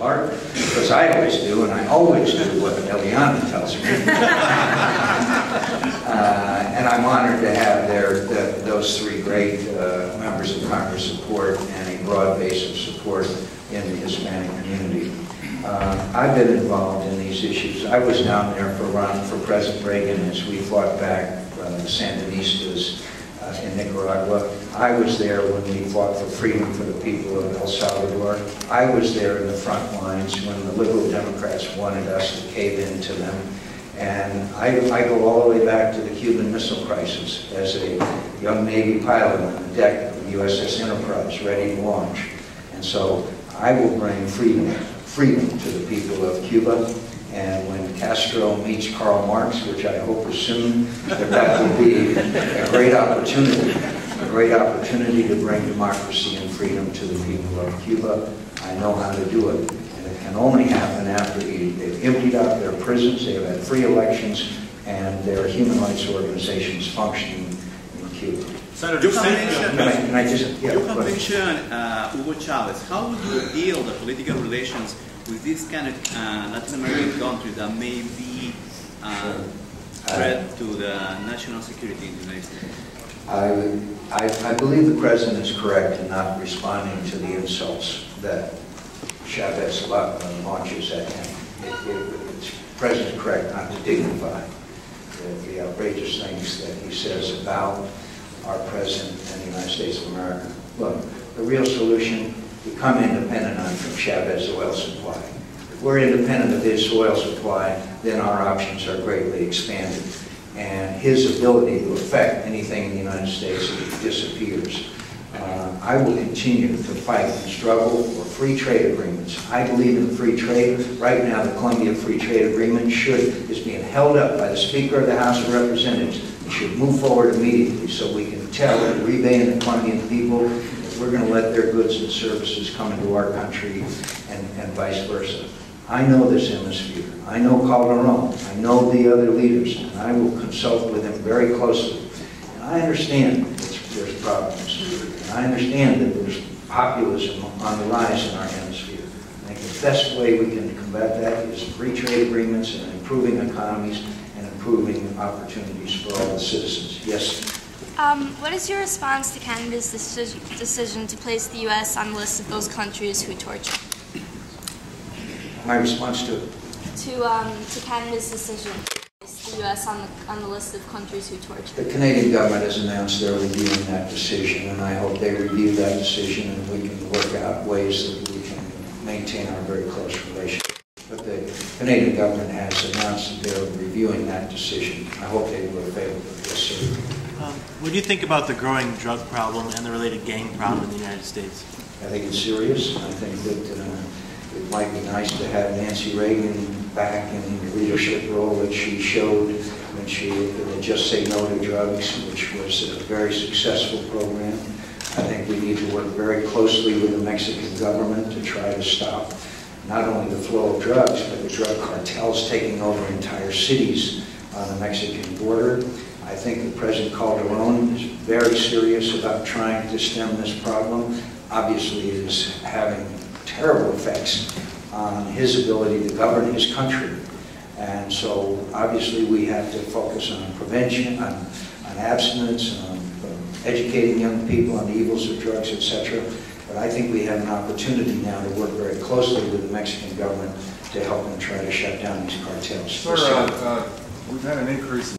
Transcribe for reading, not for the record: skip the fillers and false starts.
Art, because I always do, and I always do what Eliana tells me. And I'm honored to have those three great members of Congress support and a broad base of support in the Hispanic community. I've been involved in these issues. I was down there for President Reagan as we fought back the Sandinistas in Nicaragua. I was there when we fought for freedom for the people of El Salvador. I was there in the front lines when the liberal Democrats wanted us to cave in to them. And I go all the way back to the Cuban Missile Crisis as a young Navy pilot on the deck of the USS Enterprise ready to launch. And so I will bring freedom to the people of Cuba. And when Castro meets Karl Marx, which I hope is soon, that will be a great opportunity to bring democracy and freedom to the people of Cuba. I know how to do it. And it can only happen after they've emptied out their prisons, they've had free elections, and there are human rights organizations functioning in Cuba. Senator, you mentioned Hugo Chavez. How would you deal the political relations with this kind of Latin American country that may be a threat to the national security in the United States? I believe the President is correct in not responding to the insults that Chavez launches at him. The President is correct not to dignify the outrageous things that he says about our President and the United States of America. Look, the real solution, become independent from Chavez's oil supply. If we're independent of his oil supply, then our options are greatly expanded. And his ability to affect anything in the United States disappears. I will continue to fight and struggle for free trade agreements. I believe in free trade. Right now, the Colombia Free Trade Agreement is being held up by the Speaker of the House of Representatives. It should move forward immediately so we can tell the Uribe and the Colombian people that we're going to let their goods and services come into our country and vice versa. I know this hemisphere. I know Calderon. I know the other leaders, and I will consult with them very closely. And I understand there's problems. And I understand that there's populism on the rise in our hemisphere. I think the best way we can combat that is free trade agreements and improving economies and improving opportunities for all the citizens. Yes? What is your response to Canada's decision to place the U.S. on the list of those countries who torture? My response to Canada's decision to place the U.S. on the list of countries who torture. The Canadian government has announced they're reviewing that decision, and I hope they review that decision and we can work out ways that we can maintain our very close relationship. But the Canadian government has announced that they're reviewing that decision. I hope they will favorably. Yes, sir. What do you think about the growing drug problem and the related gang problem in the United States? I think it's serious. I think that it might be nice to have Nancy Reagan back in the leadership role that she showed when she did Just Say No to Drugs, which was a very successful program. I think we need to work very closely with the Mexican government to try to stop not only the flow of drugs, but the drug cartels taking over entire cities on the Mexican border. I think that President Calderon is very serious about trying to stem this problem. Obviously, it is having terrible effects on his ability to govern his country. And so, obviously, we have to focus on prevention, on abstinence, on educating young people on the evils of drugs, etc. But I think we have an opportunity now to work very closely with the Mexican government to help them try to shut down these cartels. Sir, we've had an increase in